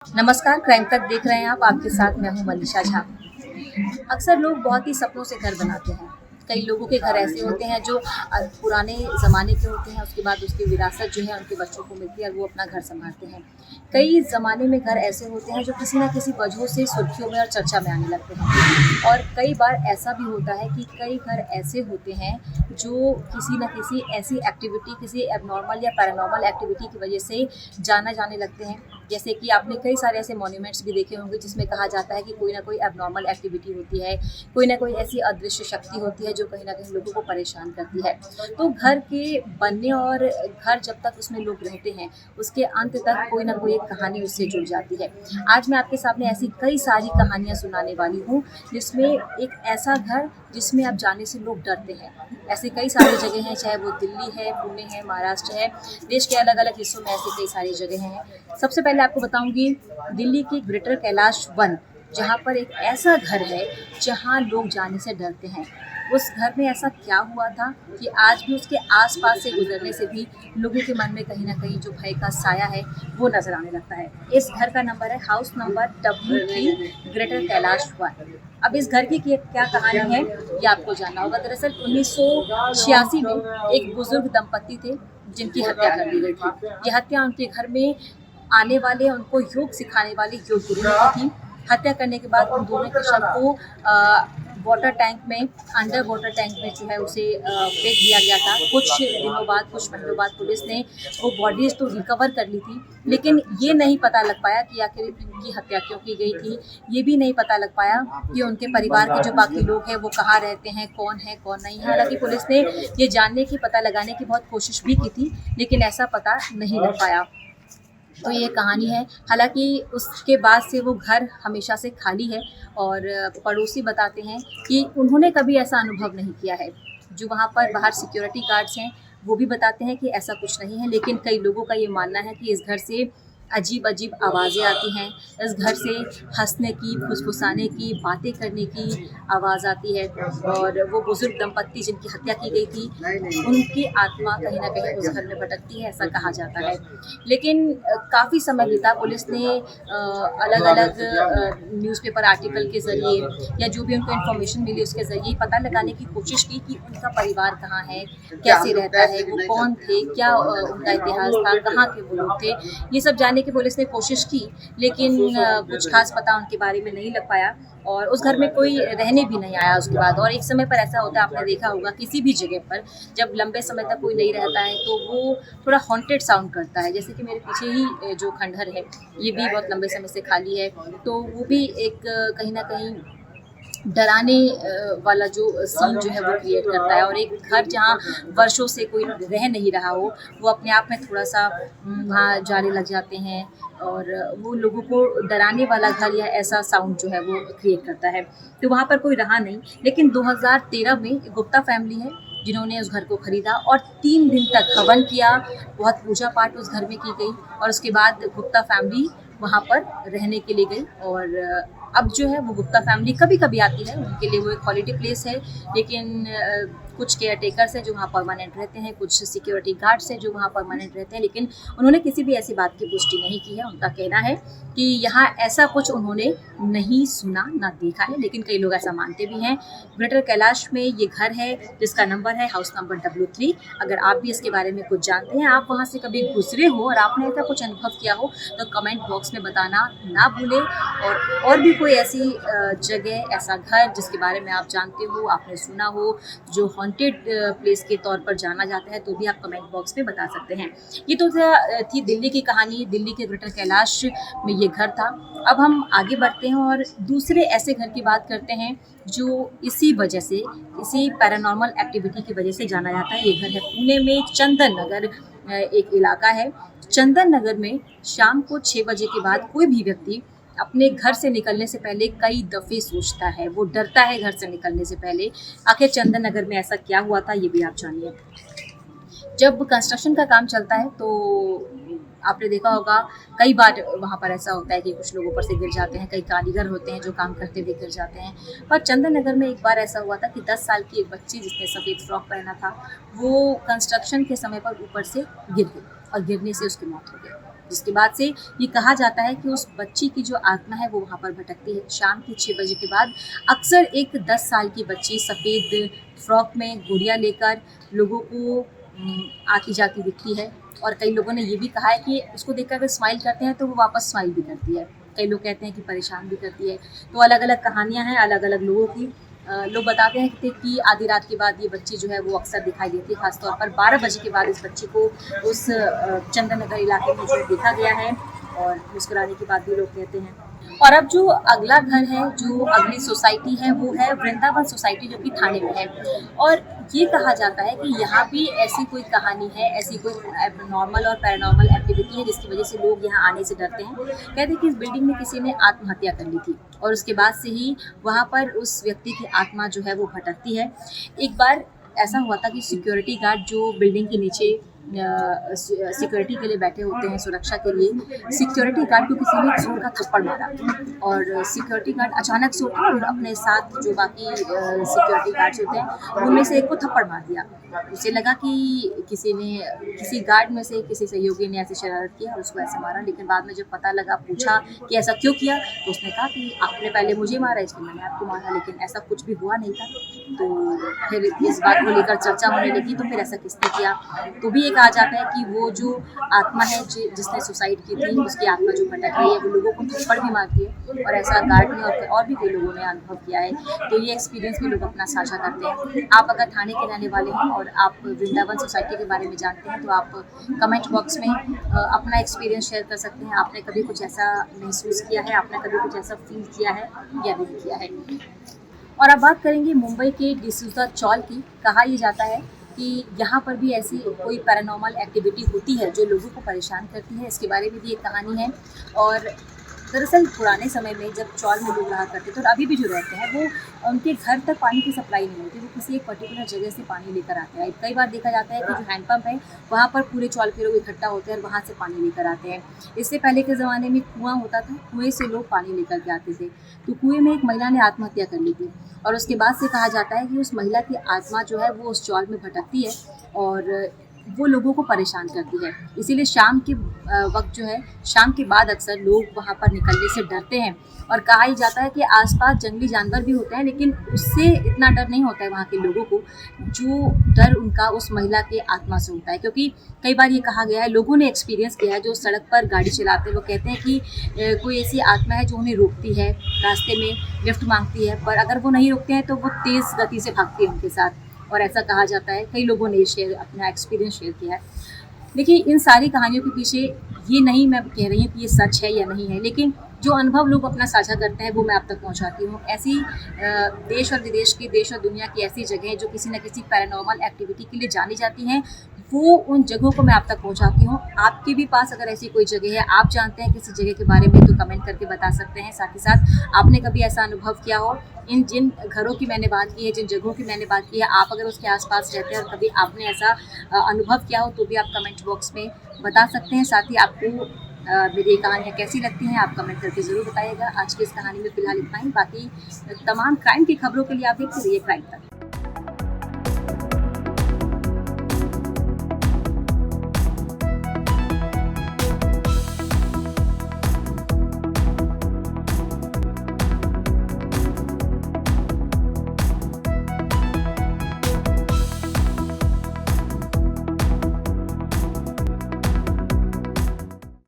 नमस्कार, क्राइम तक देख रहे हैं आप। आपके साथ मैं हूं मनीषा झा। अक्सर लोग बहुत ही सपनों से घर बनाते हैं। कई लोगों के घर ऐसे होते हैं जो पुराने ज़माने के होते हैं, उसके बाद उसकी विरासत जो है उनके बच्चों को मिलती है और वो अपना घर संभालते हैं। कई ज़माने में घर ऐसे होते हैं जो किसी न किसी वजहों से सुर्खियों में और चर्चा में आने लगते हैं। और कई बार ऐसा भी होता है कि कई घर ऐसे होते हैं जो किसी न किसी ऐसी एक्टिविटी, किसी एबनॉर्मल या पैरानॉर्मल एक्टिविटी की वजह से जाने लगते हैं। जैसे कि आपने कई सारे ऐसे मॉन्यूमेंट्स भी देखे होंगे जिसमें कहा जाता है कि कोई ना कोई एबनॉर्मल एक्टिविटी होती है, कोई ना कोई ऐसी अदृश्य शक्ति होती है जो कहीं ना कहीं लोगों को परेशान करती है। तो घर के बनने और घर जब तक उसमें लोग रहते हैं उसके अंत तक कोई ना कोई एक कहानी उससे जुड़ जाती है। आज मैं आपके सामने ऐसी कई सारी कहानियाँ सुनाने वाली हूँ जिसमें एक ऐसा घर जिसमें अब जाने से लोग डरते हैं। ऐसे कई सारी जगह हैं, चाहे वो दिल्ली है, पुणे है, महाराष्ट्र है, देश के अलग अलग हिस्सों में ऐसी कई सारी जगह हैं। सबसे पहले आपको बताऊंगी दिल्ली की ग्रेटर कैलाश वन, जहाँ पर एक ऐसा घर है जहाँ लोग जाने से डरते हैं। उस घर में ऐसा क्या हुआ था कि आज भी उसके आसपास से गुजरने से भी लोगों के मन में कहीं ना कहीं जो भय का साया है वो नजर आने लगता है। इस घर का नंबर है house number W3 greater Kailash one. अब इस घर की क्या कहानी है ये आपको जानना होगा। दरअसल 1986 में एक बुजुर्ग दंपत्ति थे जिनकी हत्या कर दी गई थी। यह हत्या उनके घर में आने वाले, उनको योग सिखाने वाले योग गुरु ने की थी। हत्या करने के बाद उन दोनों के शव को वाटर टैंक में, अंडर वाटर टैंक में जो है उसे फेंक दिया गया था। कुछ दिनों बाद, कुछ महीनों बाद पुलिस ने वो बॉडीज तो रिकवर कर ली थी, लेकिन ये नहीं पता लग पाया कि आखिर इनकी हत्या क्यों की गई थी। ये भी नहीं पता लग पाया कि उनके परिवार के जो बाकी लोग हैं वो कहाँ रहते हैं, कौन है कौन नहीं है। हालांकि पुलिस ने ये जानने की, पता लगाने की बहुत कोशिश भी की थी, लेकिन ऐसा पता नहीं लग पाया। तो ये कहानी है। हालांकि उसके बाद से वो घर हमेशा से खाली है और पड़ोसी बताते हैं कि उन्होंने कभी ऐसा अनुभव नहीं किया है। जो वहाँ पर बाहर सिक्योरिटी गार्ड्स हैं वो भी बताते हैं कि ऐसा कुछ नहीं है, लेकिन कई लोगों का ये मानना है कि इस घर से अजीब अजीब आवाज़ें आती हैं। इस घर से हंसने की, फुसफुसाने की, बातें करने की आवाज़ आती है। और वो बुजुर्ग दंपत्ति जिनकी हत्या की गई थी उनकी आत्मा कहीं ना कहीं उस घर में भटकती है, ऐसा कहा जाता है। लेकिन काफ़ी समय बीता, पुलिस ने अलग अलग न्यूज़पेपर आर्टिकल के ज़रिए या जो भी उनको इन्फॉर्मेशन मिली उसके ज़रिए पता लगाने की कोशिश की कि उनका परिवार कहाँ है, कैसे रहता है, वो कौन थे, क्या उनका इतिहास था, कहाँ के वो लोग थे। ये सब जानने की पुलिस ने कोशिश की, लेकिन कुछ खास पता उनके बारे में नहीं लग पाया और उस घर में कोई रहने भी नहीं आया उसके बाद। और एक समय पर ऐसा होता है, आपने देखा होगा किसी भी जगह पर जब लंबे समय तक कोई नहीं रहता है तो वो थोड़ा हॉन्टेड साउंड करता है। जैसे कि मेरे पीछे ही जो खंडहर है ये भी बहुत लंबे समय से खाली है, तो वो भी एक कहीं ना कहीं डराने वाला जो सीन जो है वो क्रिएट करता है। और एक घर जहाँ वर्षों से कोई रह नहीं रहा हो वो अपने आप में थोड़ा सा वहाँ जाने लग जाते हैं और वो लोगों को डराने वाला घर या ऐसा साउंड जो है वो क्रिएट करता है। तो वहाँ पर कोई रहा नहीं, लेकिन 2013 में एक गुप्ता फैमिली है जिन्होंने उस घर को खरीदा और 3 दिन तक हवन किया, बहुत पूजा पाठ उस घर में की गई और उसके बाद गुप्ता फैमिली वहाँ पर रहने के लिए गई। और अब जो है वो गुप्ता फैमिली कभी कभी आती है, उनके लिए वो एक हॉलीडे प्लेस है। लेकिन कुछ केयर टेकर्स हैं जो वहाँ परमानेंट रहते हैं, कुछ सिक्योरिटी गार्ड्स हैं जो वहाँ परमानेंट रहते हैं, लेकिन उन्होंने किसी भी ऐसी बात की पुष्टि नहीं की है। उनका कहना है कि यहाँ ऐसा कुछ उन्होंने नहीं सुना ना देखा है, लेकिन कई लोग ऐसा मानते भी हैं। ग्रेटर कैलाश में ये घर है जिसका नंबर है हाउस नंबर W3। अगर आप भी इसके बारे में कुछ जानते हैं, आप वहाँ से कभी गुजरे हो और आपने ऐसा कुछ अनुभव किया हो तो कमेंट बॉक्स में बताना ना भूलें। और भी कोई ऐसी जगह, ऐसा घर जिसके बारे में आप जानते हो, आपने सुना हो, जो हॉन्टेड प्लेस के तौर पर जाना जाता है, तो भी आप कमेंट बॉक्स में बता सकते हैं। ये तो थी दिल्ली की कहानी, दिल्ली के ग्रेटर कैलाश में ये घर था। अब हम आगे बढ़ते हैं और दूसरे ऐसे घर की बात करते हैं जो इसी वजह से, इसी पैरानॉर्मल एक्टिविटी की वजह से जाना जाता है। ये घर है पुणे में चंदन नगर, एक इलाका है। चंदन नगर में शाम को 6 बजे के बाद कोई भी व्यक्ति अपने घर से निकलने से पहले कई दफ़े सोचता है, वो डरता है घर से निकलने से पहले। आखिर चंदन नगर में ऐसा क्या हुआ था ये भी आप जानिए। जब कंस्ट्रक्शन का काम चलता है तो आपने देखा होगा कई बार वहाँ पर ऐसा होता है कि कुछ लोग ऊपर से गिर जाते हैं, कई कारीगर होते हैं जो काम करते हुए गिर जाते हैं। पर चंदन नगर में एक बार ऐसा हुआ था कि 10 साल की एक बच्ची जिसने सफ़ेद फ्रॉक पहना था वो कंस्ट्रक्शन के समय पर ऊपर से गिर गई और गिरने से उसकी मौत हो गई। जिसके बाद से ये कहा जाता है कि उस बच्ची की जो आत्मा है वो वहाँ पर भटकती है। शाम के 6 बजे के बाद अक्सर एक 10 साल की बच्ची सफ़ेद फ्रॉक में गुड़िया लेकर लोगों को आती जाती दिखती है। और कई लोगों ने ये भी कहा है कि उसको देखकर अगर स्माइल करते हैं तो वो वापस स्माइल भी करती है। कई लोग कहते हैं कि परेशान भी करती है। तो अलग-अलग कहानियाँ हैं अलग-अलग लोगों की। लोग बताते हैं कि आधी रात के बाद ये बच्ची जो है वो अक्सर दिखाई देती है, ख़ास तौर पर 12 बजे के बाद इस बच्ची को उस चंदन नगर इलाके में जो देखा गया है और मुस्कुराने की बात भी लोग कहते हैं। और अब जो अगला घर है, जो अगली सोसाइटी है, वो है वृंदावन सोसाइटी, जो कि ठाणे में है। और ये कहा जाता है कि यहाँ भी ऐसी कोई कहानी है, ऐसी कोई नॉर्मल और पैरानॉर्मल एक्टिविटी है जिसकी वजह से लोग यहाँ आने से डरते हैं। कहते हैं कि इस बिल्डिंग में किसी ने आत्महत्या कर ली थी और उसके बाद से ही वहाँ पर उस व्यक्ति की आत्मा जो है वो भटकती है। एक बार ऐसा हुआ था कि सिक्योरिटी गार्ड जो बिल्डिंग के नीचे सिक्योरिटी के लिए बैठे होते हैं, सुरक्षा के लिए, सिक्योरिटी गार्ड को किसी ने जोर का थप्पड़ मारा और सिक्योरिटी गार्ड अचानक से उठा और अपने साथ जो बाकी सिक्योरिटी गार्ड्स होते हैं उनमें से एक को थप्पड़ मार दिया। उसे लगा कि किसी गार्ड में से किसी सहयोगी ने ऐसी शरारत किया और उसको ऐसे मारा, लेकिन बाद में जब पता लगा, पूछा कि ऐसा क्यों किया, तो उसने कहा कि आपने पहले मुझे मारा इसलिए मैंने आपको मारा, लेकिन ऐसा कुछ भी हुआ नहीं था। तो फिर इस बात को लेकर चर्चा होने लगी, तो फिर ऐसा किसने किया। तो भी ये कहा जाता है कि वो जो आत्मा है जिसने सुसाइड की थी, उसकी आत्मा जो भटक रही है वो लोगों को थप्पड़ भी मारती है और ऐसा गार्ड ने और भी कई लोगों ने अनुभव किया है। तो ये एक्सपीरियंस भी लोग अपना साझा करते हैं। आप अगर ठाणे के रहने वाले हैं और आप वृंदावन सोसाइटी के बारे में जानते हैं तो आप कमेंट बॉक्स में अपना एक्सपीरियंस शेयर कर सकते हैं। आपने कभी कुछ ऐसा महसूस किया है, आपने कभी कुछ ऐसा फील किया है या नहीं किया है। और अब बात करेंगे मुंबई के डिसूजा चौल की। कहा यह जाता है कि यहाँ पर भी ऐसी कोई पैरानॉर्मल एक्टिविटी होती है जो लोगों को परेशान करती है। इसके बारे में भी एक कहानी है। और दरअसल पुराने समय में जब चौल में लोग रहा करते थे और अभी भी जो रहते हैं, वो उनके घर तक पानी की सप्लाई नहीं होती, वो किसी एक पर्टिकुलर जगह से पानी लेकर आते हैं। कई बार देखा जाता है कि जो हैंडपम्प है वहाँ पर पूरे चौल के लोग इकट्ठा होते हैं और वहाँ से पानी लेकर आते हैं। इससे पहले के ज़माने में कुआँ होता था, कुएँ से लोग पानी लेकर के आते थे। तो कुएँ में एक महिला ने आत्महत्या कर ली थी और उसके बाद से कहा जाता है कि उस महिला की आत्मा जो है वो उस चौल में भटकती है और वो लोगों को परेशान करती है। इसीलिए शाम के वक्त जो है, शाम के बाद अक्सर लोग वहाँ पर निकलने से डरते हैं। और कहा ही जाता है कि आसपास जंगली जानवर भी होते हैं, लेकिन उससे इतना डर नहीं होता है वहाँ के लोगों को, जो डर उनका उस महिला के आत्मा से होता है। क्योंकि कई बार ये कहा गया है, लोगों ने एक्सपीरियंस किया है, जो सड़क पर गाड़ी चलाते हैं वो कहते हैं कि कोई ऐसी आत्मा है जो उन्हें रोकती है, रास्ते में लिफ्ट मांगती है, पर अगर वो नहीं रोकते हैं तो वो तेज़ गति से भागती है उनके साथ। और ऐसा कहा जाता है, कई लोगों ने अपना एक्सपीरियंस शेयर किया है। देखिए, इन सारी कहानियों के पीछे ये नहीं मैं कह रही हूँ कि ये सच है या नहीं है, लेकिन जो अनुभव लोग अपना साझा करते हैं वो मैं आप तक पहुँचाती हूँ। ऐसी देश और विदेश की, देश और दुनिया की ऐसी जगहें जो किसी न किसी पैरानॉर्मल एक्टिविटी के लिए जानी जाती हैं, वो उन जगहों को मैं आप तक पहुँचाती हूँ। आपके भी पास अगर ऐसी कोई जगह है, आप जानते हैं किसी जगह के बारे में, तो कमेंट करके बता सकते हैं। साथ ही साथ आपने कभी ऐसा अनुभव किया हो, जिन घरों की मैंने बात की है, जिन जगहों की मैंने बात की है, आप अगर उसके आसपास रहते हैं और कभी आपने ऐसा अनुभव किया हो, तो भी आप कमेंट बॉक्स में बता सकते हैं। साथ ही आपको मेरी कहानियाँ कैसी लगती हैं आप कमेंट करके ज़रूर बताइएगा। आज की इस कहानी में फ़िलहाल इतना ही। बाकी तमाम क्राइम की खबरों के लिए आप देखते रहिए क्राइम तक।